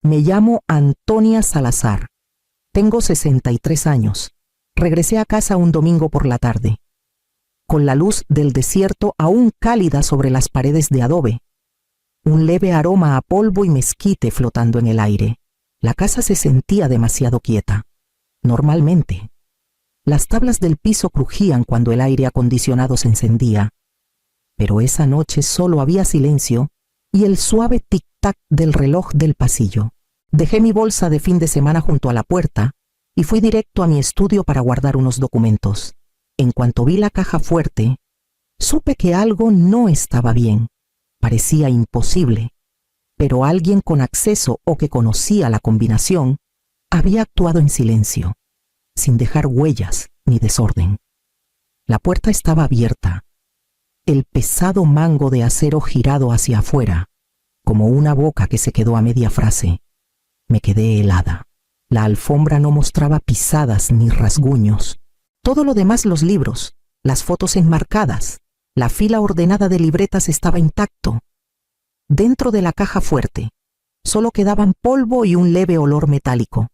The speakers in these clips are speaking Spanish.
Me llamo Antonia Salazar. Tengo 63 años. Regresé a casa un domingo por la tarde, con la luz del desierto aún cálida sobre las paredes de adobe, un leve aroma a polvo y mezquite flotando en el aire. La casa se sentía demasiado quieta. Normalmente, las tablas del piso crujían cuando el aire acondicionado se encendía, pero esa noche solo había silencio y el suave tic-tac del reloj del pasillo. Dejé mi bolsa de fin de semana junto a la puerta y fui directo a mi estudio para guardar unos documentos. En cuanto vi la caja fuerte, supe que algo no estaba bien. Parecía imposible, pero alguien con acceso o que conocía la combinación había actuado en silencio, sin dejar huellas ni desorden. La puerta estaba abierta, el pesado mango de acero girado hacia afuera, como una boca que se quedó a media frase. Me quedé helada. La alfombra no mostraba pisadas ni rasguños. Todo lo demás, los libros, las fotos enmarcadas, la fila ordenada de libretas estaba intacto. Dentro de la caja fuerte, solo quedaban polvo y un leve olor metálico.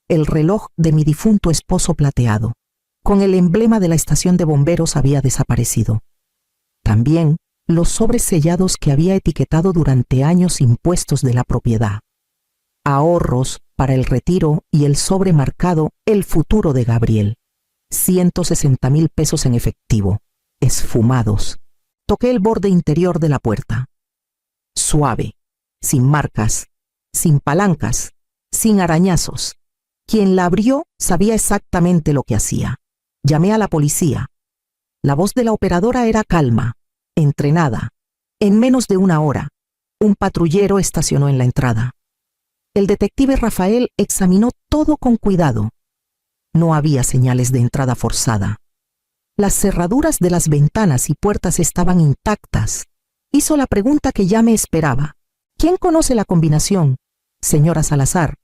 El reloj de mi difunto esposo plateado, con el emblema de la estación de bomberos, había desaparecido. También los sobres sellados que había etiquetado durante años impuestos de la propiedad, ahorros para el retiro y el sobre marcado el futuro de Gabriel. 160,000 pesos en efectivo, esfumados. Toqué el borde interior de la puerta. Suave, sin marcas, sin palancas, sin arañazos. Quien la abrió sabía exactamente lo que hacía. Llamé a la policía. La voz de la operadora era calma, entrenada. En menos de una hora, un patrullero estacionó en la entrada. El detective Rafael examinó todo con cuidado. No había señales de entrada forzada. Las cerraduras de las ventanas y puertas estaban intactas. Hizo la pregunta que ya me esperaba. ¿Quién conoce la combinación, señora Salazar?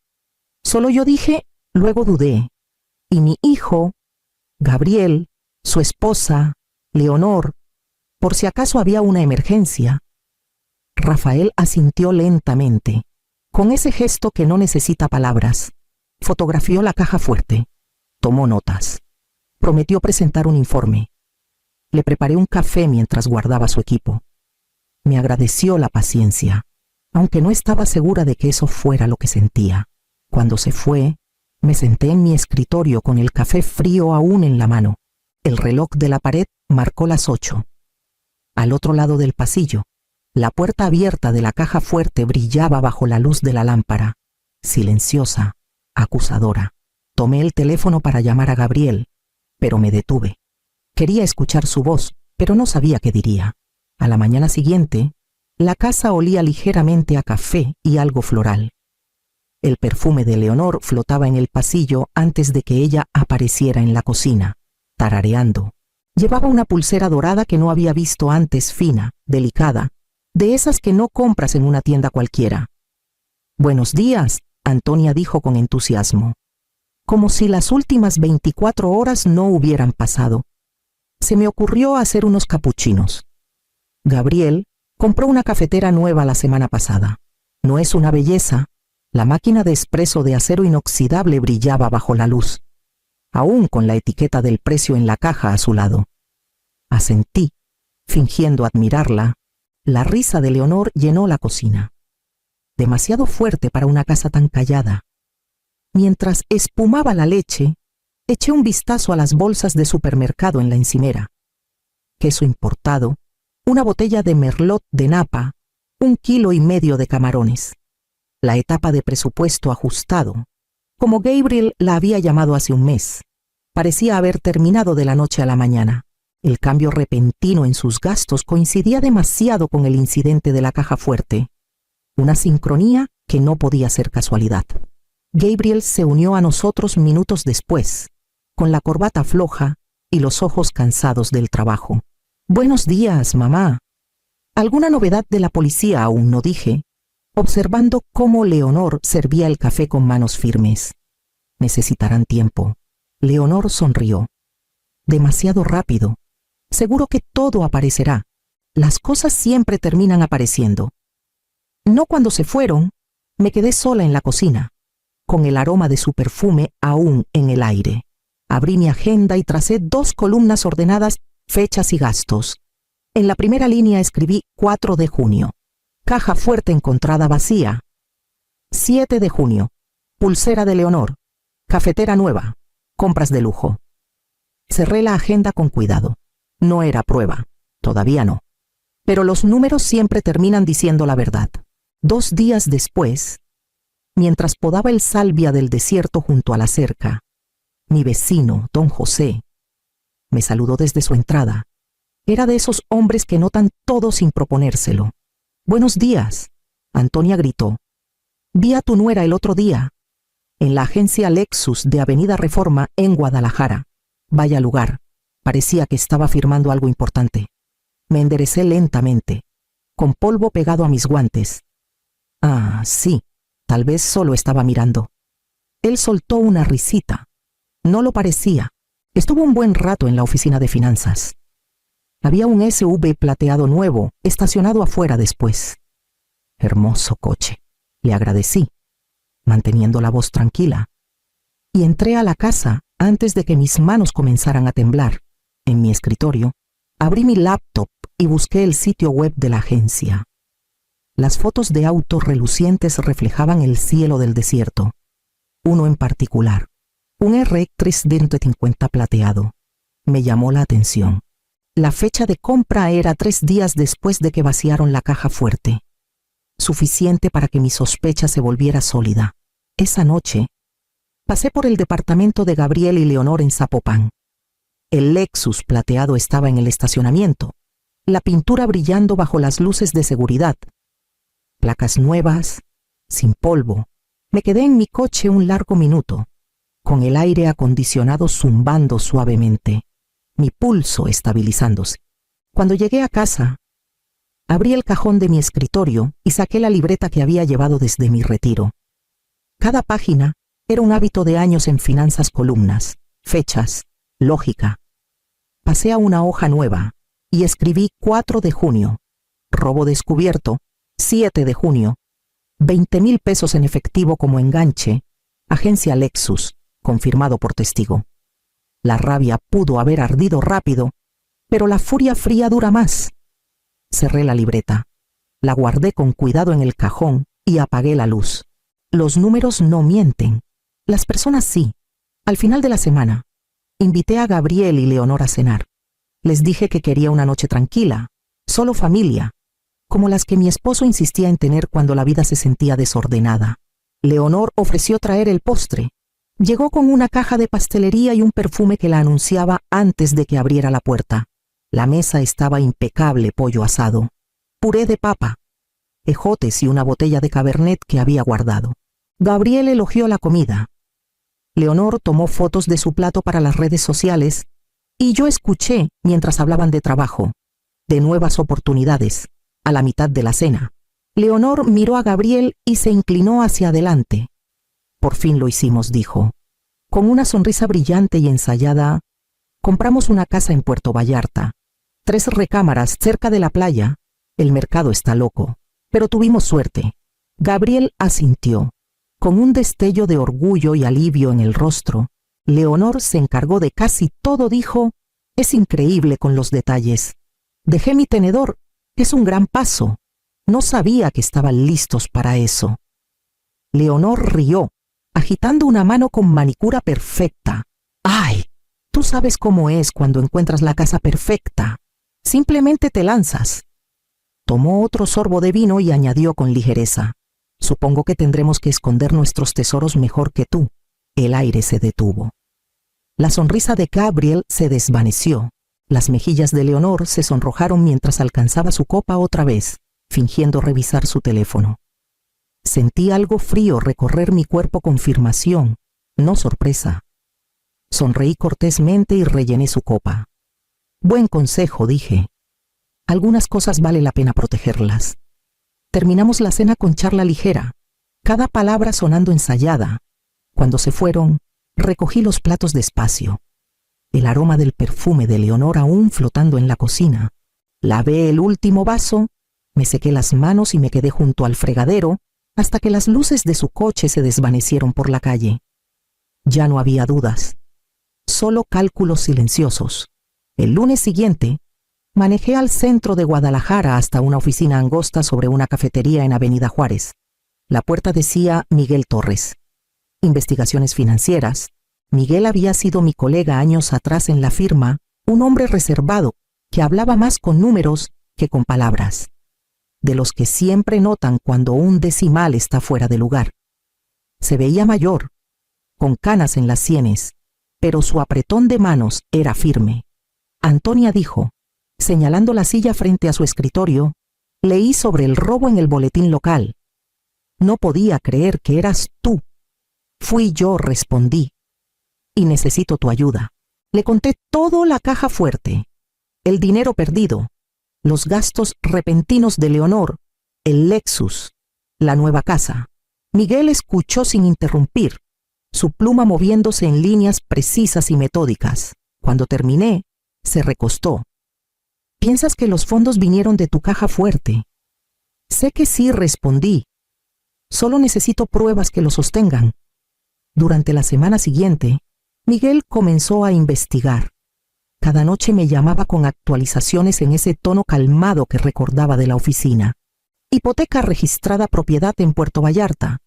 Solo yo dije, luego dudé. Y mi hijo, Gabriel, su esposa, Leonor, por si acaso había una emergencia. Rafael asintió lentamente, con ese gesto que no necesita palabras. Fotografió la caja fuerte. Tomó notas. Prometió presentar un informe. Le preparé un café mientras guardaba su equipo. Me agradeció la paciencia, aunque no estaba segura de que eso fuera lo que sentía. Cuando se fue, me senté en mi escritorio con el café frío aún en la mano. El reloj de la pared marcó las 8. Al otro lado del pasillo, la puerta abierta de la caja fuerte brillaba bajo la luz de la lámpara, silenciosa, acusadora. Tomé el teléfono para llamar a Gabriel, pero me detuve. Quería escuchar su voz, pero no sabía qué diría. A la mañana siguiente, la casa olía ligeramente a café y algo floral. El perfume de Leonor flotaba en el pasillo antes de que ella apareciera en la cocina, tarareando. Llevaba una pulsera dorada que no había visto antes, fina, delicada, de esas que no compras en una tienda cualquiera. «Buenos días», Antonia dijo con entusiasmo, como si las últimas 24 horas no hubieran pasado. Se me ocurrió hacer unos capuchinos. Gabriel compró una cafetera nueva la semana pasada. No es una belleza. La máquina de espresso de acero inoxidable brillaba bajo la luz, aún con la etiqueta del precio en la caja a su lado. Asentí, fingiendo admirarla. La risa de Leonor llenó la cocina. Demasiado fuerte para una casa tan callada. Mientras espumaba la leche, eché un vistazo a las bolsas de supermercado en la encimera. Queso importado, una botella de merlot de Napa, 1,5 kilos de camarones. La etapa de presupuesto ajustado, como Gabriel la había llamado hace un mes, parecía haber terminado de la noche a la mañana. El cambio repentino en sus gastos coincidía demasiado con el incidente de la caja fuerte, una sincronía que no podía ser casualidad. Gabriel se unió a nosotros minutos después, con la corbata floja y los ojos cansados del trabajo. «Buenos días, mamá». «¿Alguna novedad de la policía aún?», no dije, observando cómo Leonor servía el café con manos firmes. «Necesitarán tiempo». Leonor sonrió. «Demasiado rápido. Seguro que todo aparecerá. Las cosas siempre terminan apareciendo. No cuando se fueron, Me quedé sola en la cocina, con el aroma de su perfume aún en el aire. Abrí mi agenda y tracé 2 columnas ordenadas, fechas y gastos. En la primera línea escribí 4 de junio. Caja fuerte encontrada vacía. 7 de junio. Pulsera de Leonor. Cafetera nueva. Compras de lujo. Cerré la agenda con cuidado. No era prueba. Todavía no. Pero los números siempre terminan diciendo la verdad. 2 días después, mientras podaba el salvia del desierto junto a la cerca, mi vecino, don José, me saludó desde su entrada. Era de esos hombres que notan todo sin proponérselo. «Buenos días», Antonia gritó. «Vi a tu nuera el otro día, en la agencia Lexus de Avenida Reforma en Guadalajara. Vaya lugar, parecía que estaba firmando algo importante». Me enderecé lentamente, con polvo pegado a mis guantes. Ah, sí, tal vez solo estaba mirando. Él soltó una risita. No lo parecía. Estuvo un buen rato en la oficina de finanzas. Había un SUV plateado nuevo, estacionado afuera después. Hermoso coche. Le agradecí, manteniendo la voz tranquila. Y entré a la casa antes de que mis manos comenzaran a temblar. En mi escritorio, abrí mi laptop y busqué el sitio web de la agencia. Las fotos de autos relucientes reflejaban el cielo del desierto. Uno en particular, un RX-350 plateado, me llamó la atención. La fecha de compra era 3 días después de que vaciaron la caja fuerte. Suficiente para que mi sospecha se volviera sólida. Esa noche, pasé por el departamento de Gabriel y Leonor en Zapopan. El Lexus plateado estaba en el estacionamiento, la pintura brillando bajo las luces de seguridad. Placas nuevas, sin polvo. Me quedé en mi coche un largo minuto, con el aire acondicionado zumbando suavemente, mi pulso estabilizándose. Cuando llegué a casa, abrí el cajón de mi escritorio y saqué la libreta que había llevado desde mi retiro. Cada página era un hábito de años en finanzas, columnas, fechas, lógica. Pasé a una hoja nueva y escribí 4 de junio, robo descubierto, 7 de junio, 20,000 pesos en efectivo como enganche, agencia Lexus, confirmado por testigo. La rabia pudo haber ardido rápido, pero la furia fría dura más. Cerré la libreta, la guardé con cuidado en el cajón y apagué la luz. Los números no mienten, las personas sí. Al final de la semana, invité a Gabriel y Leonor a cenar. Les dije que quería una noche tranquila, solo familia, como las que mi esposo insistía en tener cuando la vida se sentía desordenada. Leonor ofreció traer el postre. Llegó con una caja de pastelería y un perfume que la anunciaba antes de que abriera la puerta. La mesa estaba impecable: pollo asado, puré de papa, ejotes y una botella de Cabernet que había guardado. Gabriel elogió la comida. Leonor tomó fotos de su plato para las redes sociales y yo escuché mientras hablaban de trabajo, de nuevas oportunidades, a la mitad de la cena. Leonor miró a Gabriel y se inclinó hacia adelante. «Por fin lo hicimos», dijo. Con una sonrisa brillante y ensayada, compramos una casa en Puerto Vallarta, 3 recámaras cerca de la playa. El mercado está loco, pero tuvimos suerte. Gabriel asintió. Con un destello de orgullo y alivio en el rostro, Leonor se encargó de casi todo. Dijo: «Es increíble con los detalles. Dejé mi tenedor. Es un gran paso. No sabía que estaban listos para eso». Leonor rió, agitando una mano con manicura perfecta. «Ay, tú sabes cómo es cuando encuentras la casa perfecta. Simplemente te lanzas». Tomó otro sorbo de vino y añadió con ligereza: «Supongo que tendremos que esconder nuestros tesoros mejor que tú». El aire se detuvo. La sonrisa de Gabriel se desvaneció. Las mejillas de Leonor se sonrojaron mientras alcanzaba su copa otra vez, fingiendo revisar su teléfono. Sentí algo frío recorrer mi cuerpo, confirmación, no sorpresa. Sonreí cortésmente y rellené su copa. «Buen consejo», dije. «Algunas cosas vale la pena protegerlas». Terminamos la cena con charla ligera, cada palabra sonando ensayada. Cuando se fueron, recogí los platos despacio, el aroma del perfume de Leonor aún flotando en la cocina. Lavé el último vaso, me sequé las manos y me quedé junto al fregadero hasta que las luces de su coche se desvanecieron por la calle. Ya no había dudas, solo cálculos silenciosos. El lunes siguiente, manejé al centro de Guadalajara hasta una oficina angosta sobre una cafetería en Avenida Juárez. La puerta decía Miguel Torres. Investigaciones financieras. Miguel había sido mi colega años atrás en la firma, un hombre reservado que hablaba más con números que con palabras, de los que siempre notan cuando un decimal está fuera de lugar. Se veía mayor, con canas en las sienes, pero su apretón de manos era firme. Antonia dijo, señalando la silla frente a su escritorio, leí sobre el robo en el boletín local. No podía creer que eras tú. Fui yo, respondí. Y necesito tu ayuda. Le conté todo la caja fuerte, el dinero perdido, los gastos repentinos de Leonor, el Lexus, la nueva casa. Miguel escuchó sin interrumpir, su pluma moviéndose en líneas precisas y metódicas. Cuando terminé, se recostó. ¿Piensas que los fondos vinieron de tu caja fuerte? Sé que sí, respondí. Solo necesito pruebas que lo sostengan. Durante la semana siguiente, Miguel comenzó a investigar. Cada noche me llamaba con actualizaciones en ese tono calmado que recordaba de la oficina. Hipoteca registrada propiedad en Puerto Vallarta.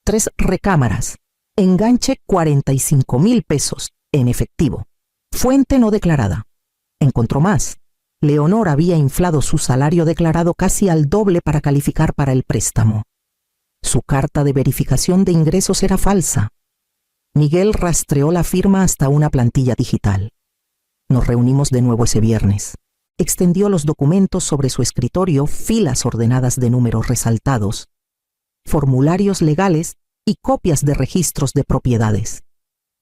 3 recámaras. Enganche 45,000 pesos en efectivo. Fuente no declarada. Encontró más. Leonor había inflado su salario declarado casi al doble para calificar para el préstamo. Su carta de verificación de ingresos era falsa. Miguel rastreó la firma hasta una plantilla digital. Nos reunimos de nuevo ese viernes. Extendió los documentos sobre su escritorio, filas ordenadas de números resaltados, formularios legales y copias de registros de propiedades.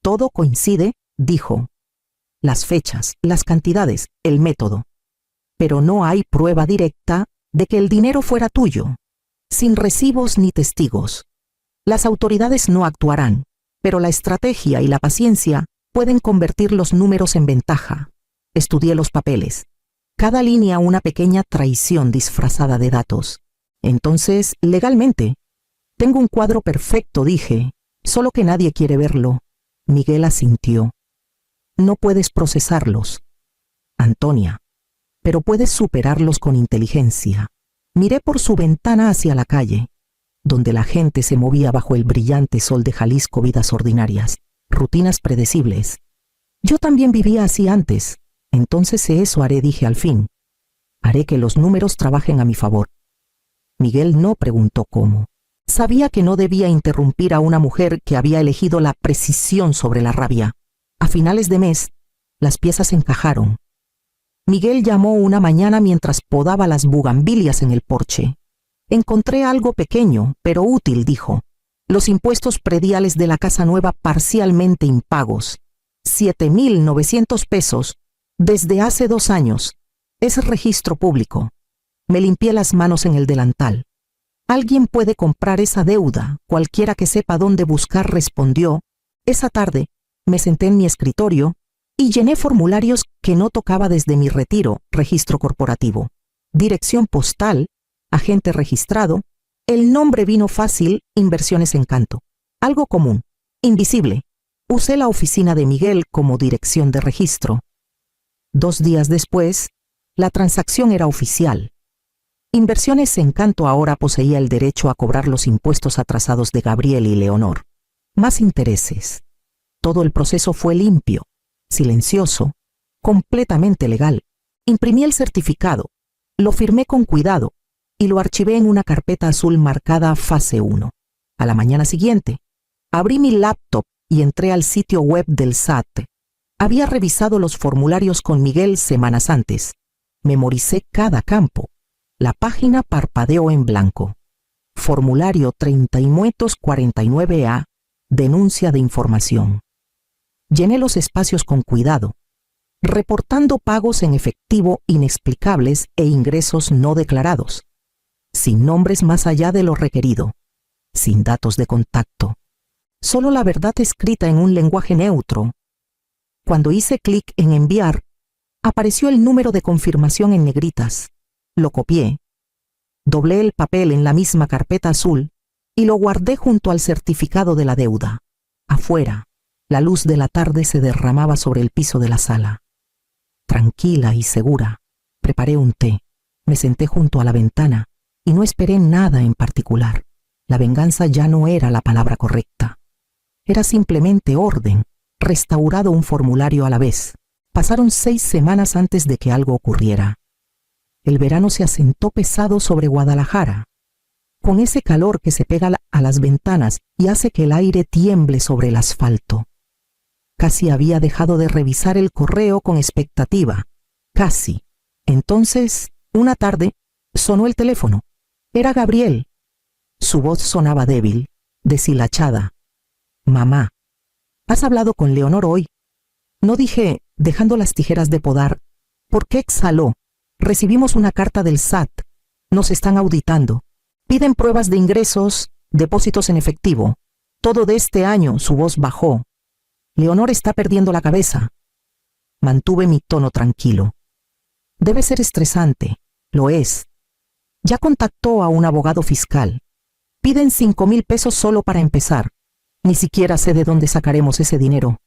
Todo coincide, dijo. Las fechas, las cantidades, el método. Pero no hay prueba directa de que el dinero fuera tuyo, sin recibos ni testigos. Las autoridades no actuarán, pero la estrategia y la paciencia pueden convertir los números en ventaja. Estudié los papeles. Cada línea una pequeña traición disfrazada de datos. Entonces, legalmente, tengo un cuadro perfecto, dije, solo que nadie quiere verlo. Miguel asintió. No puedes procesarlos, Antonia, pero puedes superarlos con inteligencia. Miré por su ventana hacia la calle, donde la gente se movía bajo el brillante sol de Jalisco, vidas ordinarias, rutinas predecibles. Yo también vivía así antes, entonces eso haré, dije al fin. Haré que los números trabajen a mi favor. Miguel no preguntó cómo. Sabía que no debía interrumpir a una mujer que había elegido la precisión sobre la rabia. A finales de mes, las piezas encajaron. Miguel llamó una mañana mientras podaba las bugambilias en el porche. Encontré algo pequeño, pero útil, dijo. Los impuestos prediales de la casa nueva parcialmente impagos. 7,900 pesos desde hace 2 años. Es registro público. Me limpié las manos en el delantal. Alguien puede comprar esa deuda, cualquiera que sepa dónde buscar, respondió. Esa tarde, me senté en mi escritorio y llené formularios que no tocaba desde mi retiro, registro corporativo, dirección postal, agente registrado, el nombre vino fácil, Inversiones Encanto, algo común, invisible. Usé la oficina de Miguel como dirección de registro. 2 días después, la transacción era oficial. Inversiones Encanto ahora poseía el derecho a cobrar los impuestos atrasados de Gabriel y Leonor, más intereses. Todo el proceso fue limpio, silencioso, completamente legal. Imprimí el certificado, lo firmé con cuidado y lo archivé en una carpeta azul marcada Fase 1. A la mañana siguiente, abrí mi laptop y entré al sitio web del SAT. Había revisado los formularios con Miguel semanas antes. Memoricé cada campo. La página parpadeó en blanco. Formulario 30-49A, denuncia de información. Llené los espacios con cuidado, reportando pagos en efectivo inexplicables e ingresos no declarados, sin nombres más allá de lo requerido, sin datos de contacto, solo la verdad escrita en un lenguaje neutro. Cuando hice clic en enviar, apareció el número de confirmación en negritas. Lo copié, doblé el papel en la misma carpeta azul y lo guardé junto al certificado de la deuda. Afuera, la luz de la tarde se derramaba sobre el piso de la sala. Tranquila y segura, preparé un té, me senté junto a la ventana y no esperé nada en particular. La venganza ya no era la palabra correcta. Era simplemente orden, restaurado un formulario a la vez. Pasaron 6 semanas antes de que algo ocurriera. El verano se asentó pesado sobre Guadalajara, con ese calor que se pega a las ventanas y hace que el aire tiemble sobre el asfalto. Casi había dejado de revisar el correo con expectativa. Casi. Entonces, una tarde, sonó el teléfono. Era Gabriel. Su voz sonaba débil, deshilachada. «Mamá, ¿has hablado con Leonor hoy?» No dije, dejando las tijeras de podar. «¿Por qué exhaló? Recibimos una carta del SAT. Nos están auditando. Piden pruebas de ingresos, depósitos en efectivo. Todo de este año». Su voz bajó. «Leonor está perdiendo la cabeza». Mantuve mi tono tranquilo. «Debe ser estresante». «Lo es. Ya contactó a un abogado fiscal. Piden 5,000 pesos solo para empezar. Ni siquiera sé de dónde sacaremos ese dinero».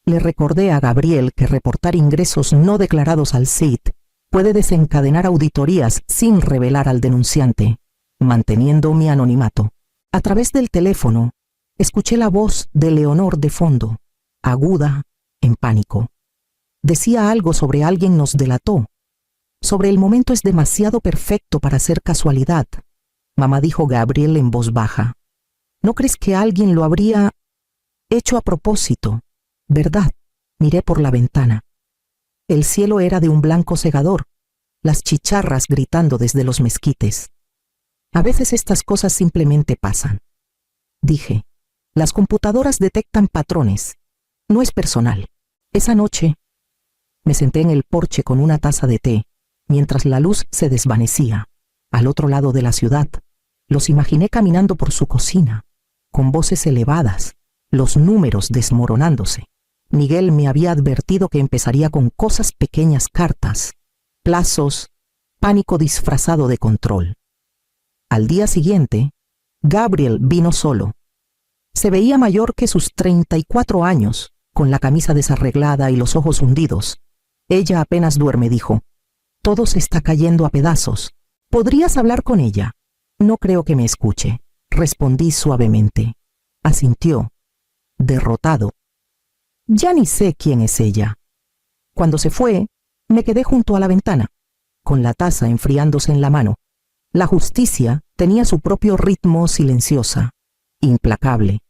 Le recordé a Gabriel que reportar ingresos no declarados al SAT puede desencadenar auditorías sin revelar al denunciante, manteniendo mi anonimato. A través del teléfono, escuché la voz de Leonor de fondo, aguda, en pánico. Decía algo sobre alguien nos delató. Sobre el momento es demasiado perfecto para ser casualidad. Mamá, dijo Gabriel en voz baja. ¿No crees que alguien lo habría hecho a propósito? ¿Verdad? Miré por la ventana. El cielo era de un blanco cegador, las chicharras gritando desde los mezquites. A veces estas cosas simplemente pasan. Dije, las computadoras detectan patrones. No es personal. Esa noche me senté en el porche con una taza de té, mientras la luz se desvanecía. Al otro lado de la ciudad, los imaginé caminando por su cocina, con voces elevadas, los números desmoronándose. Miguel me había advertido que empezaría con cosas pequeñas, cartas, plazos, pánico disfrazado de control. Al día siguiente, Gabriel vino solo. Se veía mayor que sus 34 años, con la camisa desarreglada y los ojos hundidos. Ella apenas duerme, dijo. Todo se está cayendo a pedazos. ¿Podrías hablar con ella? No creo que me escuche, respondí suavemente. Asintió, derrotado. Ya ni sé quién es ella. Cuando se fue, me quedé junto a la ventana, con la taza enfriándose en la mano. La justicia tenía su propio ritmo, silenciosa, implacable,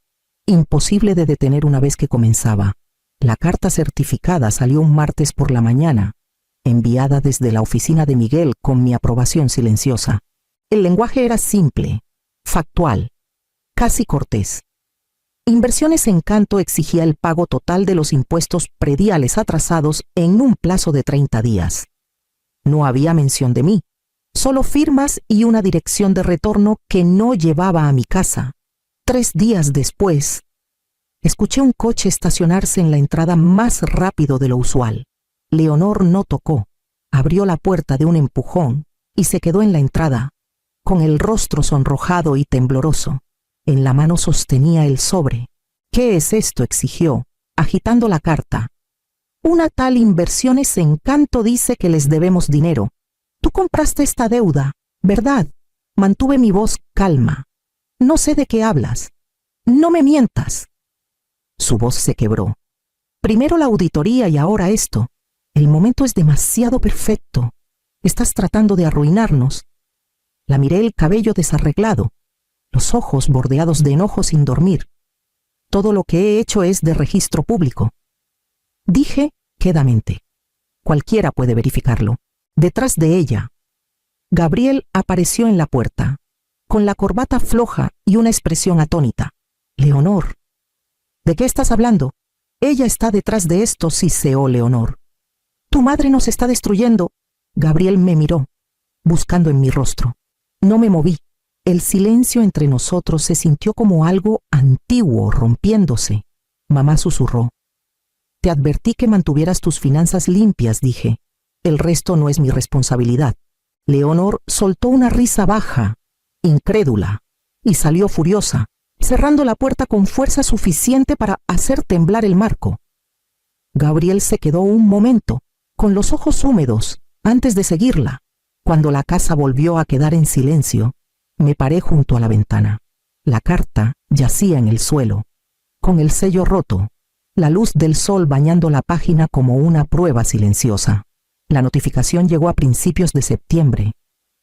imposible de detener una vez que comenzaba. La carta certificada salió un martes por la mañana, enviada desde la oficina de Miguel con mi aprobación silenciosa. El lenguaje era simple, factual, casi cortés. Inversiones Encanto exigía el pago total de los impuestos prediales atrasados en un plazo de 30 días. No había mención de mí, solo firmas y una dirección de retorno que no llevaba a mi casa. 3 días después, escuché un coche estacionarse en la entrada más rápido de lo usual. Leonor no tocó, abrió la puerta de un empujón y se quedó en la entrada, con el rostro sonrojado y tembloroso. En la mano sostenía el sobre. ¿Qué es esto?, exigió, agitando la carta. Una tal Inversiones Encanto dice que les debemos dinero. Tú compraste esta deuda, ¿verdad? Mantuve mi voz calma. No sé de qué hablas. No me mientas. Su voz se quebró. Primero la auditoría y ahora esto. El momento es demasiado perfecto. Estás tratando de arruinarnos. La miré el cabello desarreglado, los ojos bordeados de enojo sin dormir. Todo lo que he hecho es de registro público. Dije quedamente. Cualquiera puede verificarlo. Detrás de ella, Gabriel apareció en la puerta, con la corbata floja y una expresión atónita. Leonor. ¿De qué estás hablando? Ella está detrás de esto, siseó Leonor. Tu madre nos está destruyendo. Gabriel me miró, buscando en mi rostro. No me moví. El silencio entre nosotros se sintió como algo antiguo rompiéndose. Mamá susurró. Te advertí que mantuvieras tus finanzas limpias, dije. El resto no es mi responsabilidad. Leonor soltó una risa baja, incrédula. y salió furiosa, cerrando la puerta con fuerza suficiente para hacer temblar el marco. Gabriel se quedó un momento, con los ojos húmedos, antes de seguirla. Cuando la casa volvió a quedar en silencio, me paré junto a la ventana. La carta yacía en el suelo, con el sello roto, la luz del sol bañando la página como una prueba silenciosa. La notificación llegó a principios de septiembre.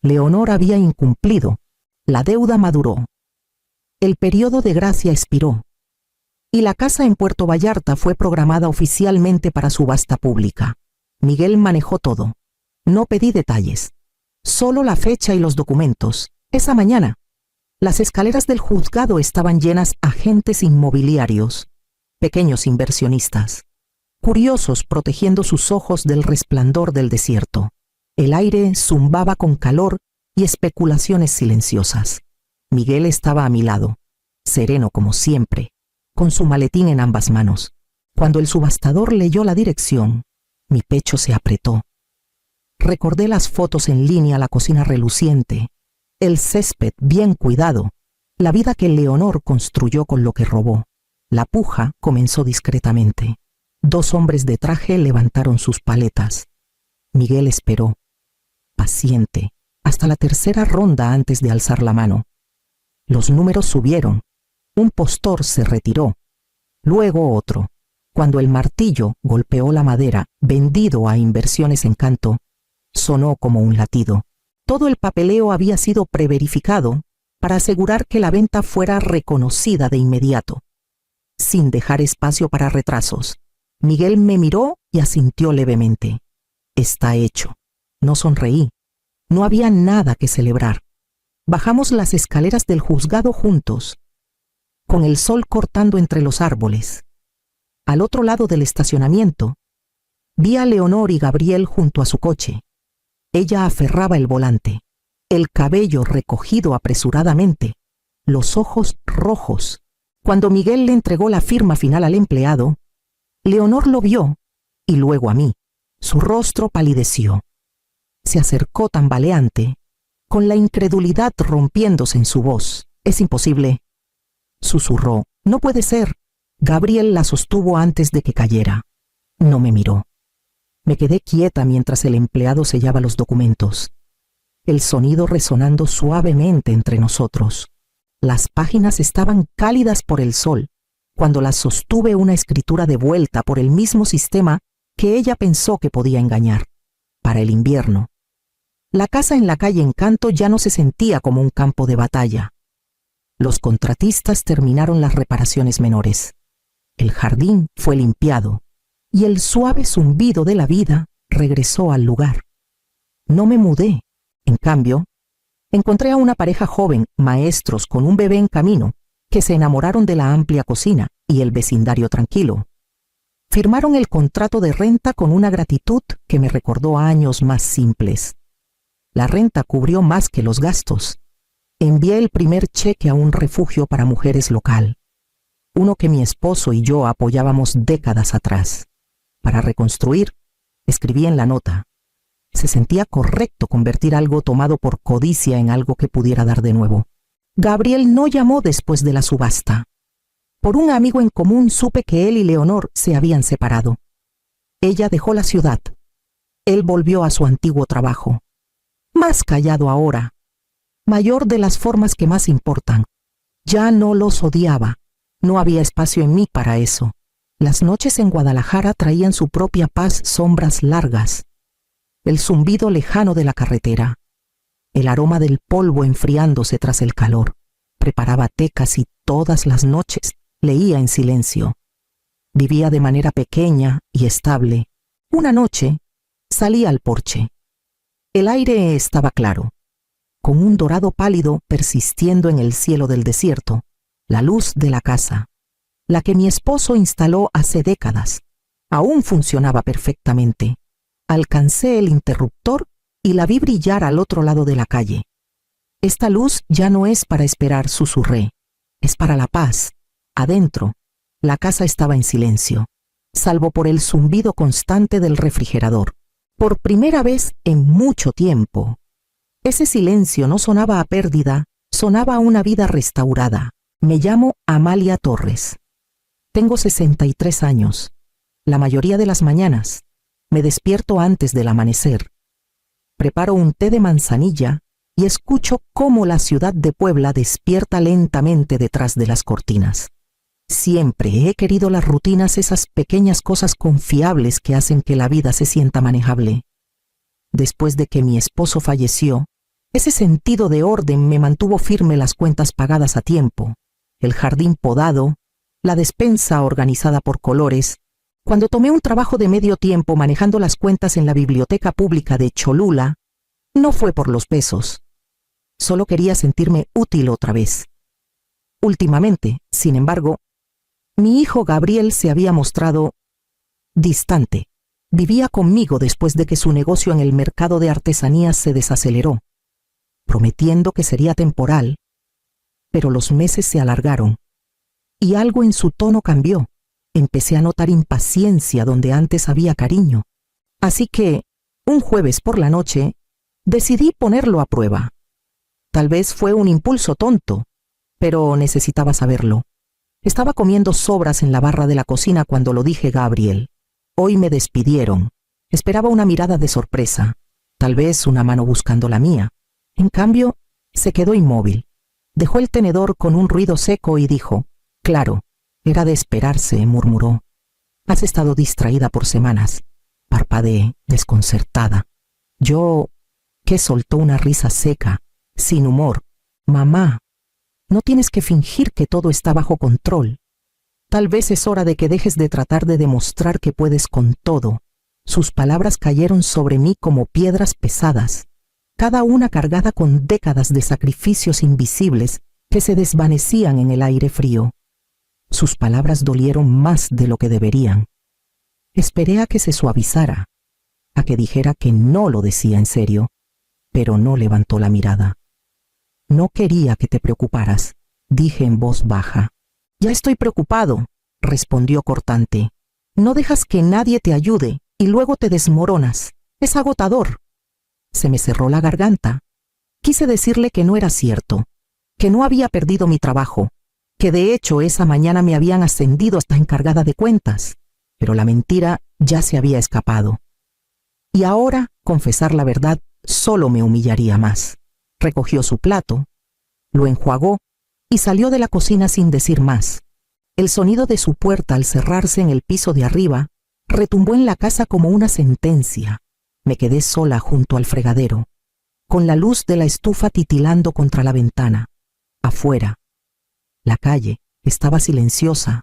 Leonor había incumplido. La deuda maduró. El periodo de gracia expiró. Y la casa en Puerto Vallarta fue programada oficialmente para subasta pública. Miguel manejó todo. No pedí detalles. Solo la fecha y los documentos. Esa mañana, las escaleras del juzgado estaban llenas de agentes inmobiliarios, pequeños inversionistas, curiosos protegiendo sus ojos del resplandor del desierto. El aire zumbaba con calor y especulaciones silenciosas. Miguel estaba a mi lado, sereno como siempre, con su maletín en ambas manos. Cuando el subastador leyó la dirección, mi pecho se apretó. Recordé las fotos en línea, la cocina reluciente, el césped bien cuidado, la vida que Leonor construyó con lo que robó. La puja comenzó discretamente. 2 hombres de traje levantaron sus paletas. Miguel esperó, paciente, hasta la tercera ronda antes de alzar la mano. Los números subieron. Un postor se retiró. Luego otro. Cuando el martillo golpeó la madera, vendido a Inversiones Encanto, sonó como un latido. Todo el papeleo había sido preverificado para asegurar que la venta fuera reconocida de inmediato, sin dejar espacio para retrasos. Miguel me miró y asintió levemente. Está hecho. No sonreí. No había nada que celebrar. Bajamos las escaleras del juzgado juntos, con el sol cortando entre los árboles. Al otro lado del estacionamiento, vi a Leonor y Gabriel junto a su coche. Ella aferraba el volante, el cabello recogido apresuradamente, los ojos rojos. Cuando Miguel le entregó la firma final al empleado, Leonor lo vio y luego a mí. Su rostro palideció. Se acercó tambaleante, con la incredulidad rompiéndose en su voz. «Es imposible», susurró. «No puede ser». Gabriel la sostuvo antes de que cayera. No me miró. Me quedé quieta mientras el empleado sellaba los documentos, el sonido resonando suavemente entre nosotros. Las páginas estaban cálidas por el sol, cuando las sostuve una escritura de vuelta por el mismo sistema que ella pensó que podía engañar. Para el invierno. La casa en la calle Encanto ya no se sentía como un campo de batalla. Los contratistas terminaron las reparaciones menores. El jardín fue limpiado y el suave zumbido de la vida regresó al lugar. No me mudé. En cambio, encontré a una pareja joven, maestros con un bebé en camino, que se enamoraron de la amplia cocina y el vecindario tranquilo. Firmaron el contrato de renta con una gratitud que me recordó a años más simples. La renta cubrió más que los gastos. Envié el primer cheque a un refugio para mujeres local, uno que mi esposo y yo apoyábamos décadas atrás. Para reconstruir, escribí en la nota. Se sentía correcto convertir algo tomado por codicia en algo que pudiera dar de nuevo. Gabriel no llamó después de la subasta. Por un amigo en común supe que él y Leonor se habían separado. Ella dejó la ciudad. Él volvió a su antiguo trabajo. Más callado ahora, mayor de las formas que más importan. Ya no los odiaba. No había espacio en mí para eso. Las noches en Guadalajara traían su propia paz, sombras largas, el zumbido lejano de la carretera, el aroma del polvo enfriándose tras el calor. Preparaba té casi todas las noches, leía en silencio. Vivía de manera pequeña y estable. Una noche salí al porche. El aire estaba claro, con un dorado pálido persistiendo en el cielo del desierto, la luz de la casa, la que mi esposo instaló hace décadas. Aún funcionaba perfectamente. Alcancé el interruptor y la vi brillar al otro lado de la calle. Esta luz ya no es para esperar, susurré. Es para la paz. Adentro, la casa estaba en silencio, salvo por el zumbido constante del refrigerador. Por primera vez en mucho tiempo, ese silencio no sonaba a pérdida, Sonaba a una vida restaurada. Me llamo Amalia Torres. Tengo 63 años. La mayoría de las mañanas me despierto antes del amanecer. Preparo un té de manzanilla y escucho cómo la ciudad de Puebla despierta lentamente detrás de las cortinas. Siempre he querido las rutinas, esas pequeñas cosas confiables que hacen que la vida se sienta manejable. Después de que mi esposo falleció, ese sentido de orden me mantuvo firme, las cuentas pagadas a tiempo, el jardín podado, la despensa organizada por colores. Cuando tomé un trabajo de medio tiempo manejando las cuentas en la biblioteca pública de Cholula, no fue por los pesos. Solo quería sentirme útil otra vez. Últimamente, sin embargo, mi hijo Gabriel se había mostrado distante. Vivía conmigo después de que su negocio en el mercado de artesanías se desaceleró, prometiendo que sería temporal, pero los meses se alargaron y algo en su tono cambió. Empecé a notar impaciencia donde antes había cariño. Así que, un jueves por la noche, decidí ponerlo a prueba. Tal vez fue un impulso tonto, pero necesitaba saberlo. Estaba comiendo sobras en la barra de la cocina cuando lo dije: Gabriel, hoy me despidieron. Esperaba una mirada de sorpresa, tal vez una mano buscando la mía. En cambio, se quedó inmóvil. Dejó el tenedor con un ruido seco y dijo: claro, era de esperarse, murmuró. Has estado distraída por semanas. Parpadeé, desconcertada. Que soltó una risa seca, sin humor. Mamá, no tienes que fingir que todo está bajo control. Tal vez es hora de que dejes de tratar de demostrar que puedes con todo. Sus palabras cayeron sobre mí como piedras pesadas, cada una cargada con décadas de sacrificios invisibles que se desvanecían en el aire frío. Sus palabras dolieron más de lo que deberían. Esperé a que se suavizara, a que dijera que no lo decía en serio, pero no levantó la mirada. No quería que te preocuparas, dije en voz baja. Ya estoy preocupado, respondió cortante. No dejas que nadie te ayude y luego te desmoronas. Es agotador. Se me cerró la garganta. Quise decirle que no era cierto, que no había perdido mi trabajo, que de hecho esa mañana me habían ascendido hasta encargada de cuentas, pero la mentira ya se había escapado. Y ahora, confesar la verdad solo me humillaría más. Recogió su plato, lo enjuagó y salió de la cocina sin decir más. El sonido de su puerta al cerrarse en el piso de arriba retumbó en la casa como una sentencia. Me quedé sola junto al fregadero, con la luz de la estufa titilando contra la ventana. Afuera, la calle estaba silenciosa,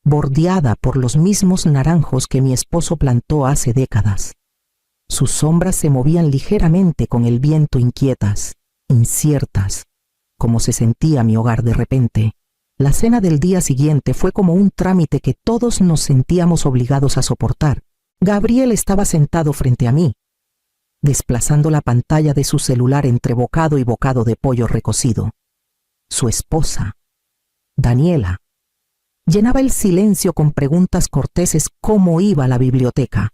bordeada por los mismos naranjos que mi esposo plantó hace décadas. Sus sombras se movían ligeramente con el viento, inquietas, inciertas, como se sentía mi hogar de repente. La cena del día siguiente fue como un trámite que todos nos sentíamos obligados a soportar. Gabriel estaba sentado frente a mí, desplazando la pantalla de su celular entre bocado y bocado de pollo recocido. Su esposa, Daniela, llenaba el silencio con preguntas corteses: cómo iba la biblioteca,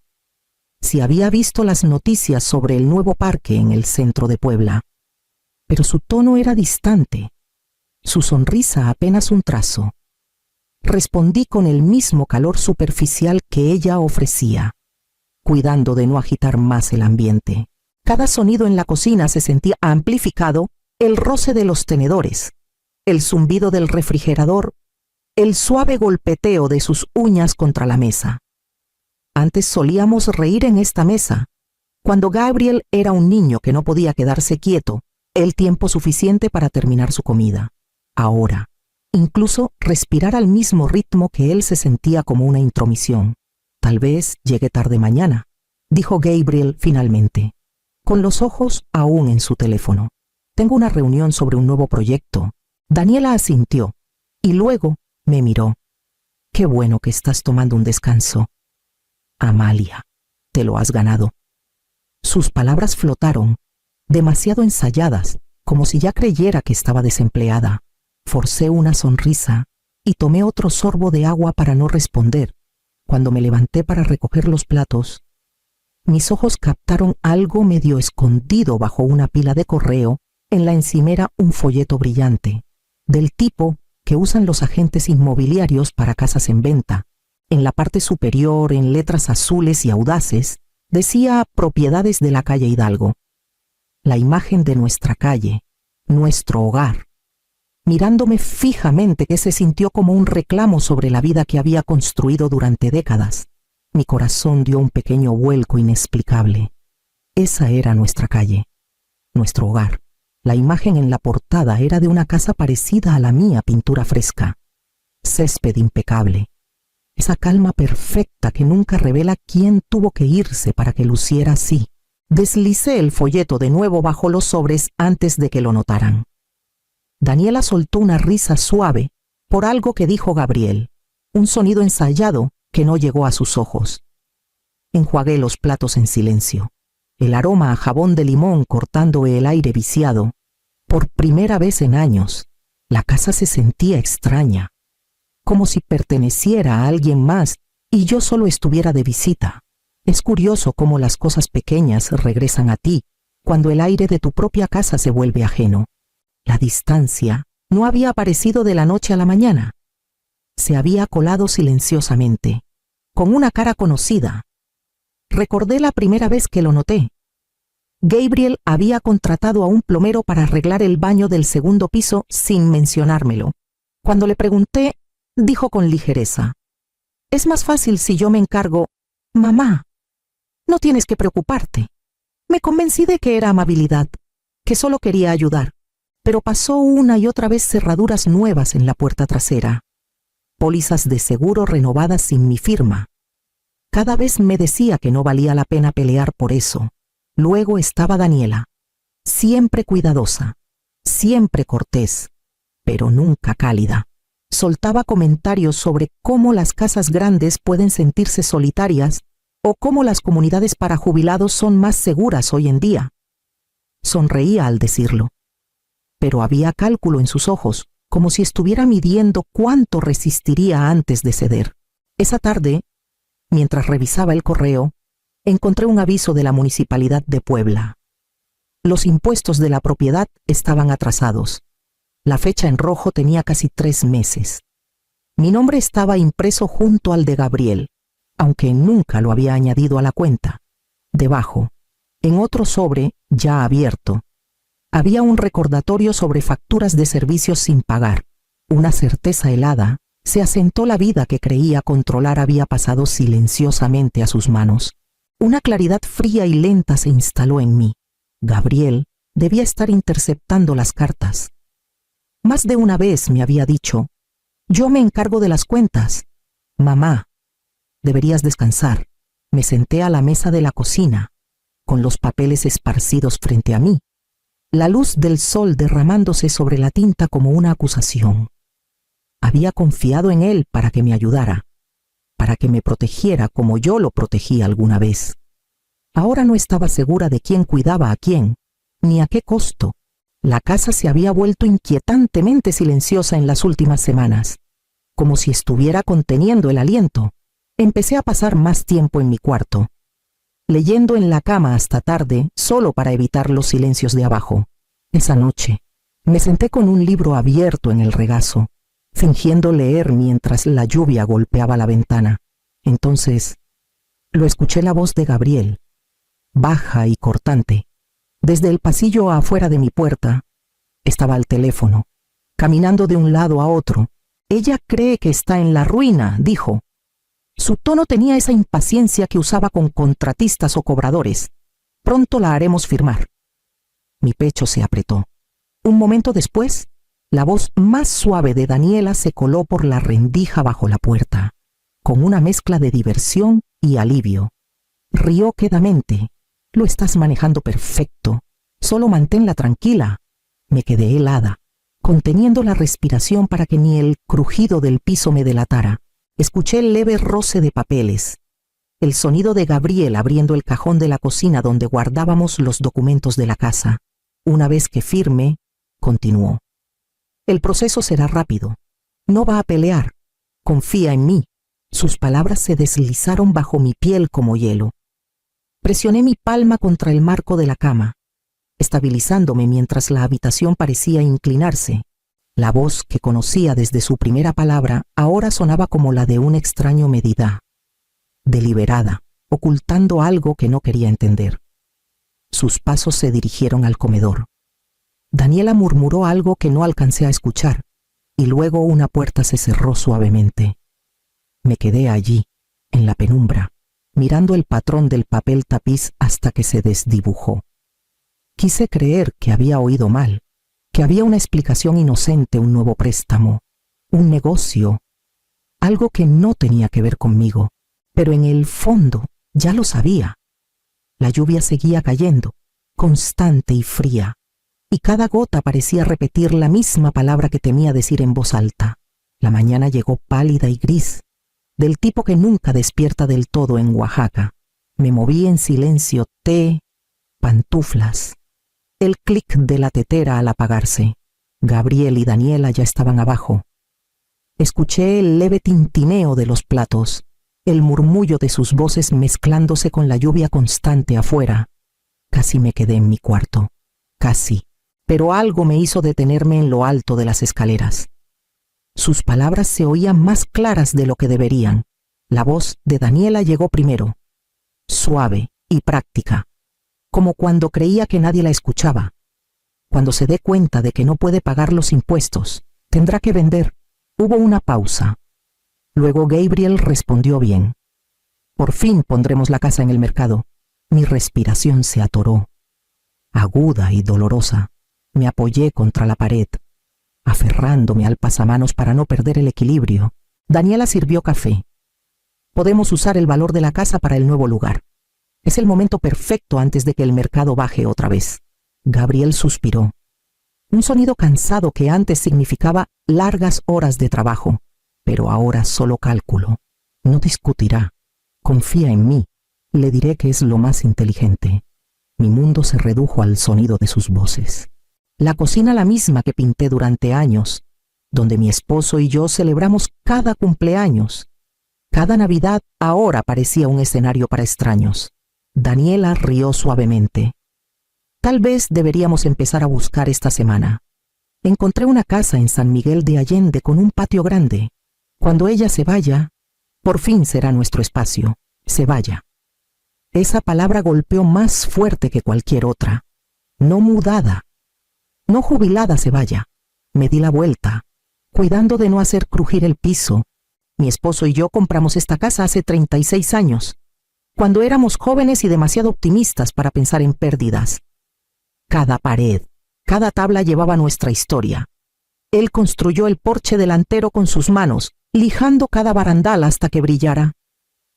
si había visto las noticias sobre el nuevo parque en el centro de Puebla. Pero su tono era distante, su sonrisa apenas un trazo. Respondí con el mismo calor superficial que ella ofrecía, cuidando de no agitar más el ambiente. Cada sonido en la cocina se sentía amplificado: el roce de los tenedores, el zumbido del refrigerador, el suave golpeteo de sus uñas contra la mesa. Antes solíamos reír en esta mesa, cuando Gabriel era un niño que no podía quedarse quieto el tiempo suficiente para terminar su comida. Ahora, incluso respirar al mismo ritmo que él se sentía como una intromisión. Tal vez llegue tarde mañana, dijo Gabriel finalmente, con los ojos aún en su teléfono. Tengo una reunión sobre un nuevo proyecto. Daniela asintió y luego me miró. Qué bueno que estás tomando un descanso. Amalia, te lo has ganado. Sus palabras flotaron, demasiado ensayadas, como si ya creyera que estaba desempleada. Forcé una sonrisa y tomé otro sorbo de agua para no responder. Cuando me levanté para recoger los platos, mis ojos captaron algo medio escondido bajo una pila de correo En la encimera un folleto brillante, del tipo que usan los agentes inmobiliarios para casas en venta. En la parte superior, en letras azules y audaces, decía Propiedades de la calle Hidalgo. La imagen de nuestra calle, nuestro hogar. Mirándome fijamente, que se sintió como un reclamo sobre la vida que había construido durante décadas. Mi corazón dio un pequeño vuelco inexplicable. Esa era nuestra calle, nuestro hogar. La imagen en la portada era de una casa parecida a la mía, pintura fresca, césped impecable. Esa calma perfecta que nunca revela quién tuvo que irse para que luciera así. Deslicé el folleto de nuevo bajo los sobres antes de que lo notaran. Daniela soltó una risa suave por algo que dijo Gabriel, un sonido ensayado que no llegó a sus ojos. Enjuagué los platos en silencio. El aroma a jabón de limón cortando el aire viciado. Por primera vez en años, la casa se sentía extraña, como si perteneciera a alguien más y yo solo estuviera de visita. Es curioso cómo las cosas pequeñas regresan a ti cuando el aire de tu propia casa se vuelve ajeno. La distancia no había aparecido de la noche a la mañana. Se había colado silenciosamente, con una cara conocida. Recordé la primera vez que lo noté. Gabriel había contratado a un plomero para arreglar el baño del segundo piso sin mencionármelo. Cuando le pregunté, dijo con ligereza: «Es más fácil si yo me encargo». «Mamá, no tienes que preocuparte». Me convencí de que era amabilidad, que solo quería ayudar, pero pasó una y otra vez cerraduras nuevas en la puerta trasera, pólizas de seguro renovadas sin mi firma. Cada vez me decía que no valía la pena pelear por eso. Luego estaba Daniela, siempre cuidadosa, siempre cortés, pero nunca cálida. Soltaba comentarios sobre cómo las casas grandes pueden sentirse solitarias o cómo las comunidades para jubilados son más seguras hoy en día. Sonreía al decirlo, pero había cálculo en sus ojos, como si estuviera midiendo cuánto resistiría antes de ceder. Esa tarde, mientras revisaba el correo, encontré un aviso de la Municipalidad de Puebla. Los impuestos de la propiedad estaban atrasados. La fecha en rojo tenía casi 3 meses. Mi nombre estaba impreso junto al de Gabriel, aunque nunca lo había añadido a la cuenta. Debajo, en otro sobre, ya abierto, había un recordatorio sobre facturas de servicios sin pagar. Una certeza helada. Se asentó la vida que creía controlar había pasado silenciosamente a sus manos. Una claridad fría y lenta se instaló en mí. Gabriel debía estar interceptando las cartas. Más de una vez me había dicho: «Yo me encargo de las cuentas. Mamá, deberías descansar». Me senté a la mesa de la cocina, con los papeles esparcidos frente a mí, la luz del sol derramándose sobre la tinta como una acusación. Había confiado en él para que me ayudara, para que me protegiera como yo lo protegí alguna vez. Ahora no estaba segura de quién cuidaba a quién, ni a qué costo. La casa se había vuelto inquietantemente silenciosa en las últimas semanas, como si estuviera conteniendo el aliento. Empecé a pasar más tiempo en mi cuarto, leyendo en la cama hasta tarde, solo para evitar los silencios de abajo. Esa noche, me senté con un libro abierto en el regazo, fingiendo leer mientras la lluvia golpeaba la ventana. Entonces, lo escuché la voz de Gabriel, baja y cortante. Desde el pasillo afuera de mi puerta, estaba al teléfono, caminando de un lado a otro. «Ella cree que está en la ruina», dijo. Su tono tenía esa impaciencia que usaba con contratistas o cobradores. «Pronto la haremos firmar». Mi pecho se apretó. Un momento después, la voz más suave de Daniela se coló por la rendija bajo la puerta, con una mezcla de diversión y alivio. Rió quedamente. «Lo estás manejando perfecto. Solo manténla tranquila». Me quedé helada, conteniendo la respiración para que ni el crujido del piso me delatara. Escuché el leve roce de papeles, el sonido de Gabriel abriendo el cajón de la cocina donde guardábamos los documentos de la casa. Una vez que firme, continuó: «El proceso será rápido. No va a pelear. Confía en mí». Sus palabras se deslizaron bajo mi piel como hielo. Presioné mi palma contra el marco de la cama. estabilizándome mientras la habitación parecía inclinarse. La voz que conocía desde su primera palabra ahora sonaba como la de un extraño medida, deliberada, ocultando algo que no quería entender. Sus pasos se dirigieron al comedor. Daniela murmuró algo que no alcancé a escuchar, y luego una puerta se cerró suavemente. Me quedé allí, en la penumbra, mirando el patrón del papel tapiz hasta que se desdibujó. Quise creer que había oído mal, que había una explicación inocente, un nuevo préstamo, un negocio, algo que no tenía que ver conmigo, pero en el fondo ya lo sabía. La lluvia seguía cayendo, constante y fría, y cada gota parecía repetir la misma palabra que temía decir en voz alta. La mañana llegó pálida y gris, del tipo que nunca despierta del todo en Oaxaca. Me moví en silencio, pantuflas. El clic de la tetera al apagarse. Gabriel y Daniela ya estaban abajo. Escuché el leve tintineo de los platos, el murmullo de sus voces mezclándose con la lluvia constante afuera. Casi me quedé en mi cuarto. Casi. Pero algo me hizo detenerme en lo alto de las escaleras. Sus palabras se oían más claras de lo que deberían. La voz de Daniela llegó primero, suave y práctica, como cuando creía que nadie la escuchaba. Cuando se dé cuenta de que no puede pagar los impuestos, tendrá que vender. Hubo una pausa. Luego Gabriel respondió bien. Por fin pondremos la casa en el mercado. Mi respiración se atoró. Aguda y dolorosa, me apoyé contra la pared, aferrándome al pasamanos para no perder el equilibrio. Daniela sirvió café. Podemos usar el valor de la casa para el nuevo lugar. Es el momento perfecto antes de que el mercado baje otra vez. Gabriel suspiró. Un sonido cansado que antes significaba largas horas de trabajo, pero ahora solo cálculo. No discutirá. Confía en mí. Le diré que es lo más inteligente. Mi mundo se redujo al sonido de sus voces. La cocina, la misma que pinté durante años, donde mi esposo y yo celebramos cada cumpleaños. Cada Navidad ahora parecía un escenario para extraños. Daniela rió suavemente. Tal vez deberíamos empezar a buscar esta semana. Encontré una casa en San Miguel de Allende con un patio grande. Cuando ella se vaya, por fin será nuestro espacio. Se vaya. Esa palabra golpeó más fuerte que cualquier otra. No mudada. No jubilada se vaya. Me di la vuelta, cuidando de no hacer crujir el piso. Mi esposo y yo compramos esta casa hace 36 años, cuando éramos jóvenes y demasiado optimistas para pensar en pérdidas. Cada pared, cada tabla llevaba nuestra historia. Él construyó el porche delantero con sus manos, lijando cada barandal hasta que brillara.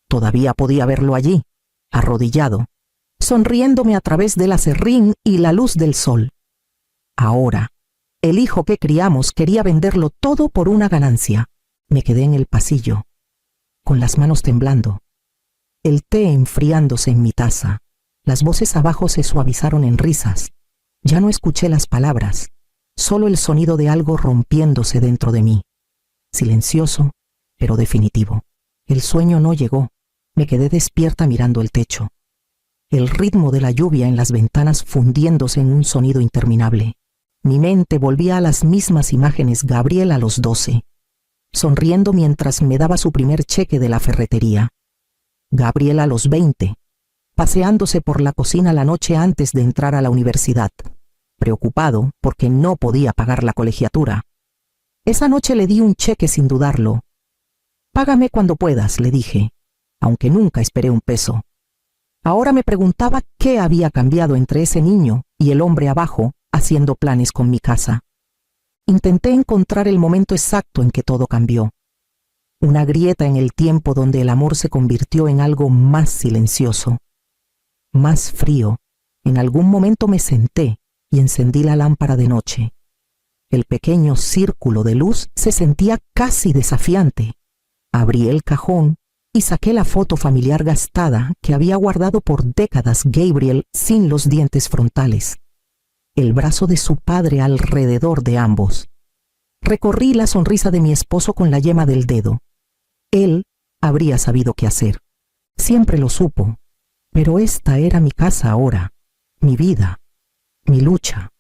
Todavía podía verlo allí, arrodillado, sonriéndome a través del aserrín y la luz del sol. Ahora, el hijo que criamos quería venderlo todo por una ganancia. Me quedé en el pasillo, con las manos temblando, el té enfriándose en mi taza. Las voces abajo se suavizaron en risas. Ya no escuché las palabras, solo el sonido de algo rompiéndose dentro de mí. Silencioso, pero definitivo. El sueño no llegó. Me quedé despierta mirando el techo. El ritmo de la lluvia en las ventanas fundiéndose en un sonido interminable. Mi mente volvía a las mismas imágenes. Gabriel a los 12, sonriendo mientras me daba su primer cheque de la ferretería. Gabriel a los 20, paseándose por la cocina la noche antes de entrar a la universidad, preocupado porque no podía pagar la colegiatura. Esa noche le di un cheque sin dudarlo. Págame cuando puedas, le dije, aunque nunca esperé un peso. Ahora me preguntaba qué había cambiado entre ese niño y el hombre abajo haciendo planes con mi casa. Intenté encontrar el momento exacto en que todo cambió. Una grieta en el tiempo donde el amor se convirtió en algo más silencioso, más frío. En algún momento me senté y encendí la lámpara de noche. El pequeño círculo de luz se sentía casi desafiante. Abrí el cajón y saqué la foto familiar gastada que había guardado por décadas Gabriel sin los dientes frontales. El brazo de su padre alrededor de ambos. Recorrí la sonrisa de mi esposo con la yema del dedo. Él habría sabido qué hacer. Siempre lo supo. Pero esta era mi casa ahora, mi vida. mi lucha.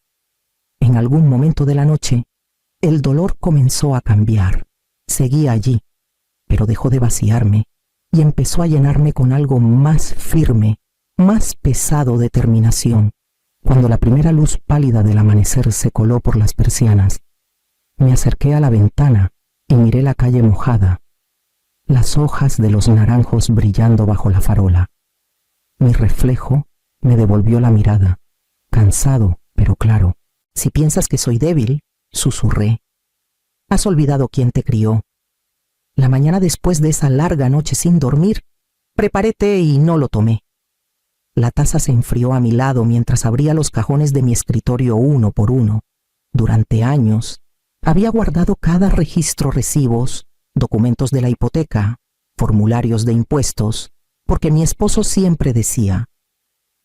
En algún momento de la noche, el dolor comenzó a cambiar. Seguía allí, pero dejó de vaciarme y empezó a llenarme con algo más firme, más pesado de determinación. Cuando la primera luz pálida del amanecer se coló por las persianas, me acerqué a la ventana y miré la calle mojada, las hojas de los naranjos brillando bajo la farola. Mi reflejo me devolvió la mirada, cansado pero claro. Si piensas que soy débil, susurré. Has olvidado quién te crió. La mañana después de esa larga noche sin dormir, preparé té y no lo tomé. La taza se enfrió a mi lado mientras abría los cajones de mi escritorio uno por uno. Durante años, había guardado cada registro, recibos, documentos de la hipoteca, formularios de impuestos, porque mi esposo siempre decía,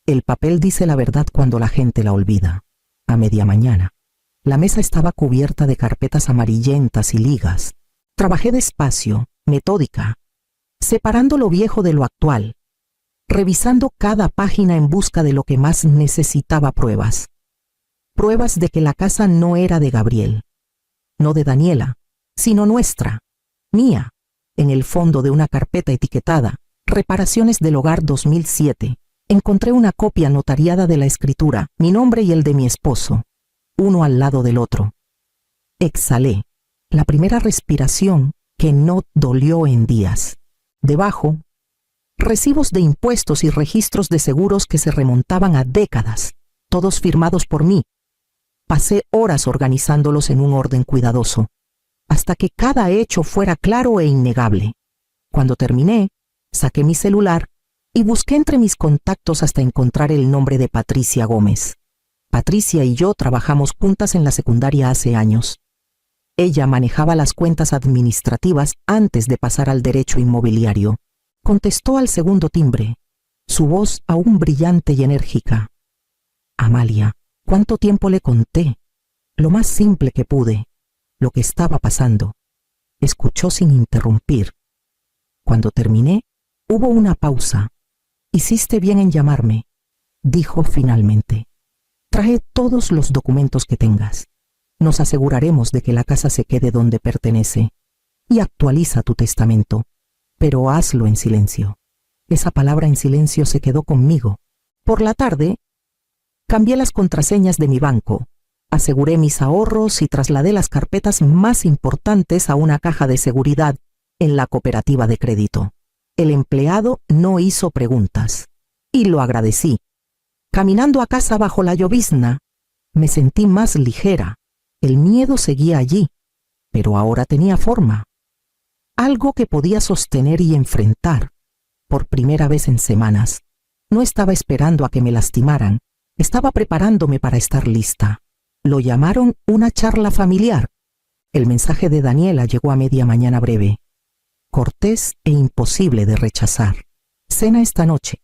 el papel dice la verdad cuando la gente la olvida. A media mañana, la mesa estaba cubierta de carpetas amarillentas y ligas. Trabajé despacio, metódica, separando lo viejo de lo actual, revisando cada página en busca de lo que más necesitaba pruebas. Pruebas de que la casa no era de Gabriel, no de Daniela, sino nuestra, mía, en el fondo de una carpeta etiquetada Reparaciones del Hogar 2007. Encontré una copia notariada de la escritura, mi nombre y el de mi esposo, uno al lado del otro. Exhalé, la primera respiración que no dolió en días. Debajo, recibos de impuestos y registros de seguros que se remontaban a décadas, todos firmados por mí. Pasé horas organizándolos en un orden cuidadoso, hasta que cada hecho fuera claro e innegable. Cuando terminé, saqué mi celular y busqué entre mis contactos hasta encontrar el nombre de Patricia Gómez. Patricia y yo trabajamos juntas en la secundaria hace años. Ella manejaba las cuentas administrativas antes de pasar al derecho inmobiliario. Contestó al segundo timbre, su voz aún brillante y enérgica. Amalia, ¿cuánto tiempo le conté? Lo más simple que pude, lo que estaba pasando. Escuchó sin interrumpir. Cuando terminé, hubo una pausa. Hiciste bien en llamarme, dijo finalmente. Trae todos los documentos que tengas. Nos aseguraremos de que la casa se quede donde pertenece. Y actualiza tu testamento, pero hazlo en silencio. Esa palabra en silencio se quedó conmigo. Por la tarde, cambié las contraseñas de mi banco, aseguré mis ahorros y trasladé las carpetas más importantes a una caja de seguridad en la cooperativa de crédito. El empleado no hizo preguntas, y lo agradecí. Caminando a casa bajo la llovizna, me sentí más ligera. El miedo seguía allí, pero ahora tenía forma. Algo que podía sostener y enfrentar, por primera vez en semanas. No estaba esperando a que me lastimaran, estaba preparándome para estar lista. Lo llamaron una charla familiar. El mensaje de Daniela llegó a media mañana breve. Cortés e imposible de rechazar. Cena esta noche.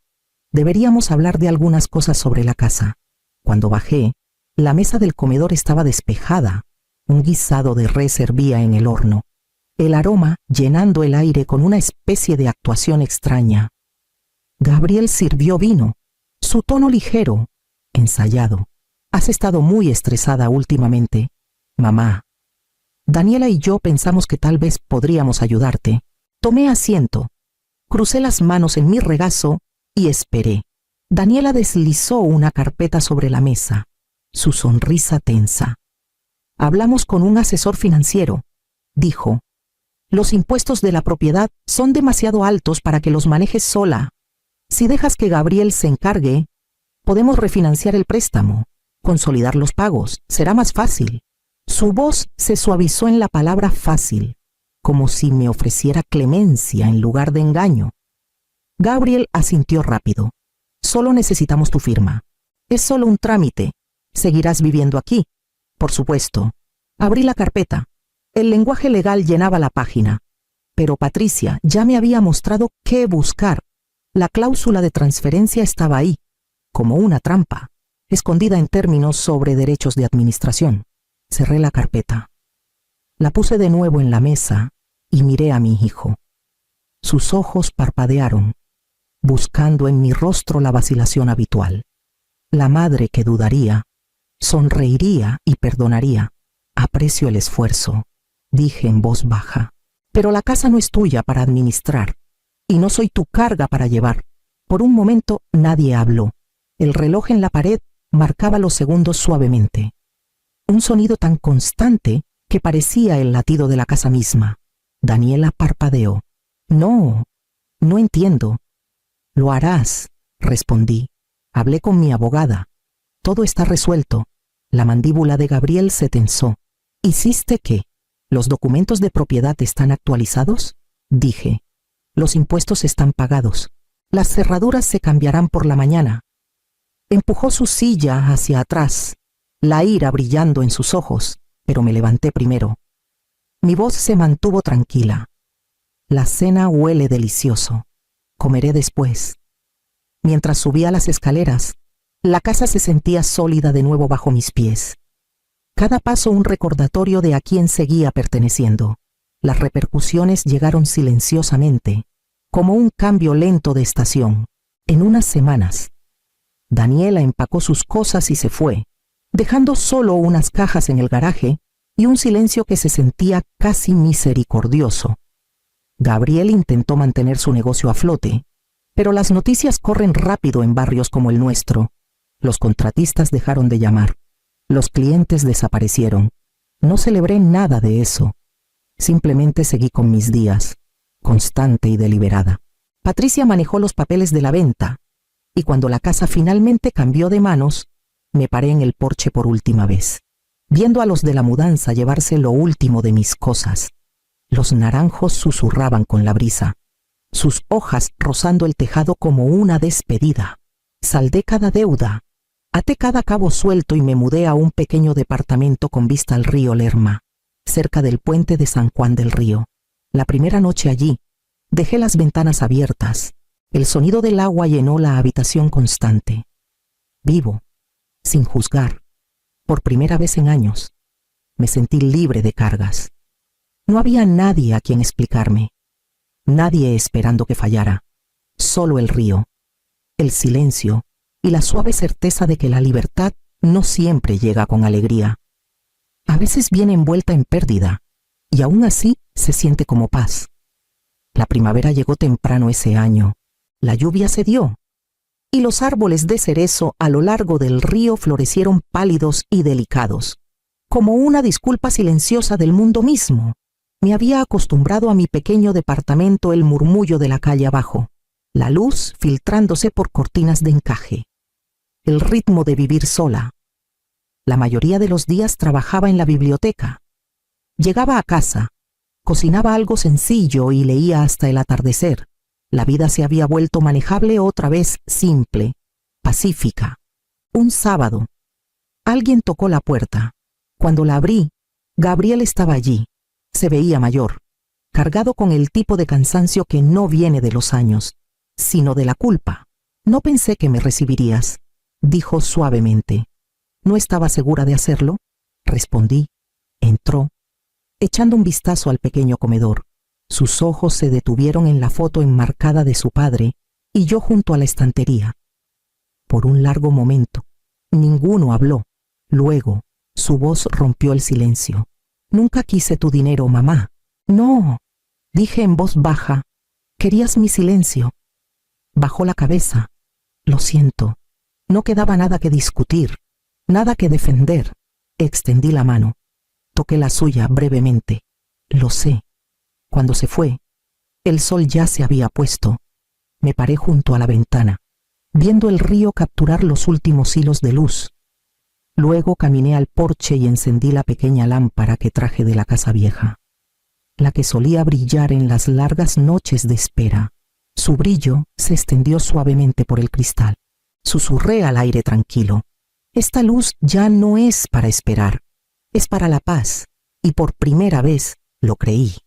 Deberíamos hablar de algunas cosas sobre la casa. Cuando bajé, la mesa del comedor estaba despejada. Un guisado de res hervía en el horno, el aroma llenando el aire con una especie de actuación extraña. Gabriel sirvió vino, su tono ligero, ensayado. Has estado muy estresada últimamente, mamá. Daniela y yo pensamos que tal vez podríamos ayudarte. Tomé asiento, crucé las manos en mi regazo y esperé. Daniela deslizó una carpeta sobre la mesa, su sonrisa tensa. Hablamos con un asesor financiero, dijo. Los impuestos de la propiedad son demasiado altos para que los manejes sola. Si dejas que Gabriel se encargue, podemos refinanciar el préstamo, consolidar los pagos, será más fácil. Su voz se suavizó en la palabra fácil, como si me ofreciera clemencia en lugar de engaño. Gabriel asintió rápido. Solo necesitamos tu firma. Es solo un trámite. Seguirás viviendo aquí. Por supuesto. Abrí la carpeta. El lenguaje legal llenaba la página. Pero Patricia ya me había mostrado qué buscar. La cláusula de transferencia estaba ahí, como una trampa, escondida en términos sobre derechos de administración. Cerré la carpeta. La puse de nuevo en la mesa y miré a mi hijo. Sus ojos parpadearon, buscando en mi rostro la vacilación habitual. La madre que dudaría Sonreiría y perdonaría. Aprecio el esfuerzo, dije en voz baja. Pero la casa no es tuya para administrar, y no soy tu carga para llevar. Por un momento nadie habló. El reloj en la pared marcaba los segundos suavemente. Un sonido tan constante que parecía el latido de la casa misma. Daniela parpadeó. No entiendo. Lo harás, respondí. Hablé con mi abogada. Todo está resuelto. La mandíbula de Gabriel se tensó. ¿Hiciste qué? ¿Los documentos de propiedad están actualizados? Dije. Los impuestos están pagados. Las cerraduras se cambiarán por la mañana. Empujó su silla hacia atrás, la ira brillando en sus ojos, pero me levanté primero. Mi voz se mantuvo tranquila. La cena huele delicioso. Comeré después. Mientras subía las escaleras, la casa se sentía sólida de nuevo bajo mis pies. Cada paso un recordatorio de a quién seguía perteneciendo. Las repercusiones llegaron silenciosamente, como un cambio lento de estación. En unas semanas, Daniela empacó sus cosas y se fue, dejando solo unas cajas en el garaje y un silencio que se sentía casi misericordioso. Gabriel intentó mantener su negocio a flote, pero las noticias corren rápido en barrios como el nuestro. Los contratistas dejaron de llamar. Los clientes desaparecieron. No celebré nada de eso. Simplemente seguí con mis días, constante y deliberada. Patricia manejó los papeles de la venta, y cuando la casa finalmente cambió de manos, me paré en el porche por última vez, viendo a los de la mudanza llevarse lo último de mis cosas. Los naranjos susurraban con la brisa, sus hojas rozando el tejado como una despedida. Saldé cada deuda, até cada cabo suelto y me mudé a un pequeño departamento con vista al río Lerma, cerca del puente de San Juan del Río. La primera noche allí, dejé las ventanas abiertas. El sonido del agua llenó la habitación constante. Vivo, sin juzgar, por primera vez en años, me sentí libre de cargas. No había nadie a quien explicarme, nadie esperando que fallara, solo el río, el silencio y la suave certeza de que la libertad no siempre llega con alegría. A veces viene envuelta en pérdida, y aún así se siente como paz. La primavera llegó temprano ese año, la lluvia cedió, y los árboles de cerezo a lo largo del río florecieron pálidos y delicados, como una disculpa silenciosa del mundo mismo. Me había acostumbrado a mi pequeño departamento el murmullo de la calle abajo, la luz filtrándose por cortinas de encaje, el ritmo de vivir sola. La mayoría de los días trabajaba en la biblioteca. Llegaba a casa, cocinaba algo sencillo y leía hasta el atardecer. La vida se había vuelto manejable otra vez, simple, pacífica. Un sábado, alguien tocó la puerta. Cuando la abrí, Gabriel estaba allí. Se veía mayor, cargado con el tipo de cansancio que no viene de los años, sino de la culpa. No pensé que me recibirías, dijo suavemente. ¿No estaba segura de hacerlo? Respondí. Entró, echando un vistazo al pequeño comedor. Sus ojos se detuvieron en la foto enmarcada de su padre y yo junto a la estantería. Por un largo momento, ninguno habló. Luego, su voz rompió el silencio. Nunca quise tu dinero, mamá. No, dije en voz baja. Querías mi silencio. Bajó la cabeza. Lo siento. No quedaba nada que discutir, nada que defender. Extendí la mano. Toqué la suya brevemente. Lo sé. Cuando se fue, el sol ya se había puesto. Me paré junto a la ventana, viendo el río capturar los últimos hilos de luz. Luego caminé al porche y encendí la pequeña lámpara que traje de la casa vieja, la que solía brillar en las largas noches de espera. Su brillo se extendió suavemente por el cristal. Susurré al aire tranquilo. Esta luz ya no es para esperar, es para la paz, y por primera vez lo creí.